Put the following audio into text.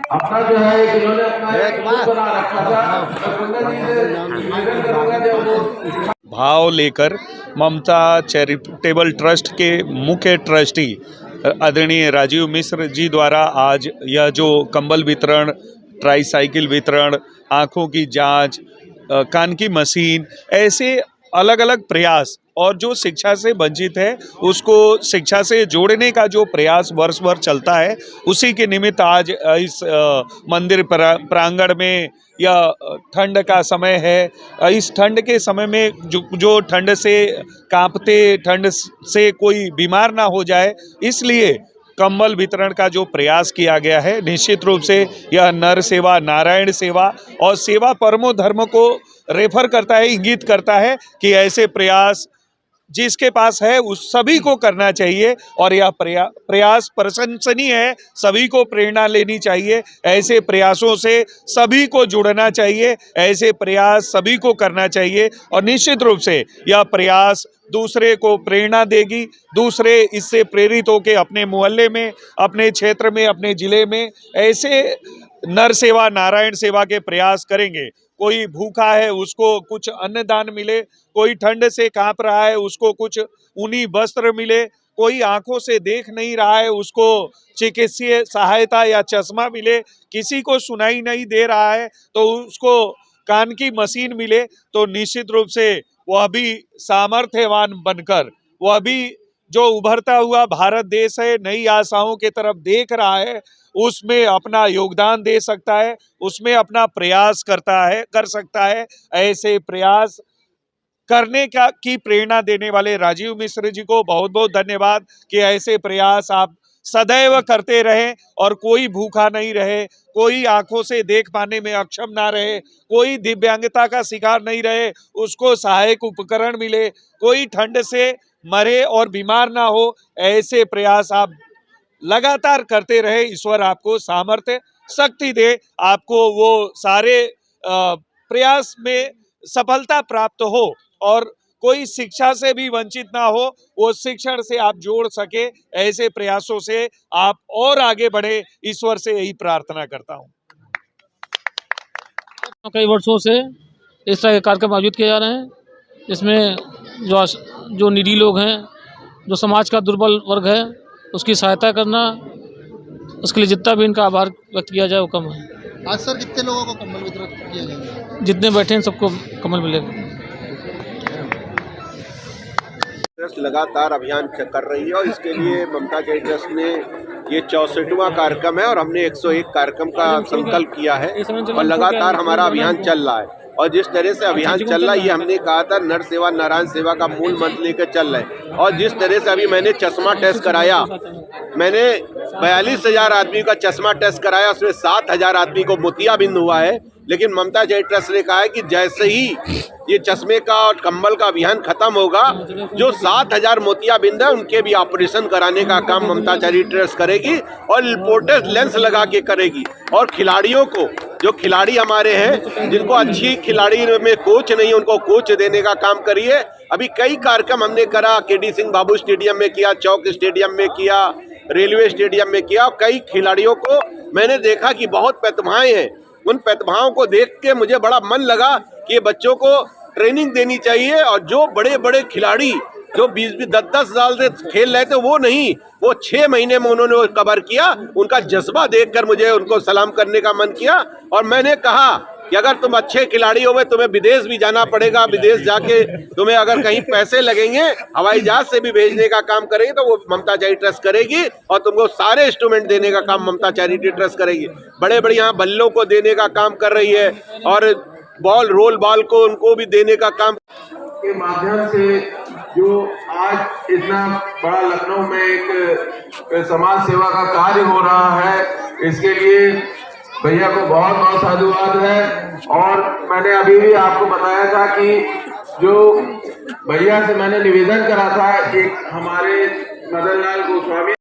अपना जो है एक इन्होंने अपना एक ग्रुप बना रखा था। मैं कुंदन जी से निवेदन करूंगा जब वो भाव लेकर ममता चैरिटेबल ट्रस्ट के मुख्य ट्रस्टी आदरणीय राजीव मिश्र जी द्वारा आज यह जो कंबल वितरण, ट्राईसाइकिल वितरण, आँखों की जांच, कान की मशीन, ऐसे अलग अलग प्रयास और जो शिक्षा से वंचित है उसको शिक्षा से जोड़ने का जो प्रयास वर्ष भर चलता है, उसी के निमित्त आज इस मंदिर प्रांगण में यह ठंड का समय है। इस ठंड के समय में जो ठंड से कांपते, ठंड से कोई बीमार ना हो जाए, इसलिए कंबल वितरण का जो प्रयास किया गया है, निश्चित रूप से यह नर सेवा नारायण सेवा और सेवा परमो धर्म को रेफर करता है, इंगित करता है कि ऐसे प्रयास जिसके पास है उस सभी को करना चाहिए और यह प्रयास प्रशंसनीय है। सभी को प्रेरणा लेनी चाहिए, ऐसे प्रयासों से सभी को जुड़ना चाहिए, ऐसे प्रयास सभी को करना चाहिए और निश्चित रूप से यह प्रयास दूसरे को प्रेरणा देगी। दूसरे इससे प्रेरित होकर अपने मोहल्ले में, अपने क्षेत्र में, अपने जिले में ऐसे नर सेवा नारायण सेवा के प्रयास करेंगे। कोई भूखा है उसको कुछ अन्नदान मिले, कोई ठंड से कांप रहा है उसको कुछ ऊनी वस्त्र मिले, कोई आंखों से देख नहीं रहा है उसको चिकित्सीय सहायता या चश्मा मिले, किसी को सुनाई नहीं दे रहा है तो उसको कान की मशीन मिले, तो निश्चित रूप से वह भी सामर्थ्यवान बनकर, वह भी जो उभरता हुआ भारत देश है, नई आशाओं की तरफ देख रहा है, उसमें अपना योगदान दे सकता है, उसमें अपना प्रयास कर सकता है। ऐसे प्रयास करने की प्रेरणा देने वाले राजीव मिश्र जी को बहुत बहुत धन्यवाद कि ऐसे प्रयास आप सदैव करते रहें और कोई भूखा नहीं रहे, कोई आंखों से देख पाने में अक्षम ना रहे, कोई दिव्यांगता का शिकार नहीं रहे, उसको सहायक उपकरण मिले, कोई ठंड से मरे और बीमार ना हो। ऐसे प्रयास आप लगातार करते रहे। ईश्वर आपको सामर्थ्य शक्ति दे, आपको वो सारे प्रयास में सफलता प्राप्त हो और कोई शिक्षा से भी वंचित ना हो, वो शिक्षण से आप जोड़ सके। ऐसे प्रयासों से आप और आगे बढ़े, ईश्वर से यही प्रार्थना करता हूँ। कई वर्षों से इस तरह के कार्यक्रम आयोजित किए जा रहे हैं, जिसमें जो निडी लोग हैं, जो समाज का दुर्बल वर्ग है, उसकी सहायता करना, उसके लिए जितना भी इनका आभार व्यक्त किया जाए वो कम है। आज सर कितने लोगों को कंबल वितरण किया जाएगा? जितने बैठे हैं सबको कम्बल मिलेगा। ट्रस्ट लगातार अभियान कर रही है और इसके लिए ममता जय ट्रस्ट ने ये 64वां कार्यक्रम है और हमने 101 कार्यक्रम का संकल्प किया है और लगातार हमारा अभियान चल रहा है। और जिस तरह से अभियान चल रहा है, ये हमने कहा था नर सेवा नारायण सेवा का मूल मंत्र लेकर चल रहे हैं। और जिस तरह से अभी मैंने चश्मा टेस्ट कराया, मैंने 42,000 आदमी का चश्मा टेस्ट कराया, उसमें 7,000 आदमी को मोतियाबिंद हुआ है। लेकिन ममता जय ट्रस्ट ने कहा है कि जैसे ही ये चश्मे का और कंबल का अभियान खत्म होगा, जो 7,000 मोतियाबिंद है उनके भी ऑपरेशन कराने का काम ममता जय ट्रस्ट करेगी और रिपोर्टेड लेंस लगा के करेगी। और खिलाड़ियों को, जो खिलाड़ी हमारे हैं जिनको अच्छी खिलाड़ी में कोच नहीं है, उनको कोच देने का काम करिए। अभी कई कार्यक्रम हमने करा, केडी सिंह बाबू स्टेडियम में किया, चौक स्टेडियम में किया, रेलवे स्टेडियम में किया। कई खिलाड़ियों को मैंने देखा कि बहुत प्रतिभाएं हैं, उन प्रतिभाओं को देख के मुझे बड़ा मन लगा कि बच्चों को ट्रेनिंग देनी चाहिए। और जो बड़े बड़े खिलाड़ी जो 20-10 साल से खेल रहे थे, वो नहीं, वो 6 महीने में उन्होंने कवर किया। उनका जज्बा देखकर मुझे उनको सलाम करने का मन किया। और मैंने कहा कि अगर तुम अच्छे खिलाड़ी हो, तुम्हें विदेश भी जाना पड़ेगा, विदेश जाके तुम्हें अगर कहीं पैसे लगेंगे, हवाई जहाज से भी भेजने का काम करेंगे, तो वो ममता चैरिटी ट्रस्ट करेगी और तुमको सारे इंस्ट्रूमेंट देने का काम ममता चैरिटी ट्रस्ट करेगी। बड़े बड़े यहाँ बल्लों को देने का काम कर रही है और रोल बॉल को उनको भी देने का काम के माध्यम से जो आज इतना बड़ा लखनऊ में एक समाज सेवा का कार्य हो रहा है, इसके लिए भैया को बहुत बहुत साधुवाद है। और मैंने अभी भी आपको बताया था कि जो भैया से मैंने निवेदन करा था कि हमारे मदन लाल गोस्वामी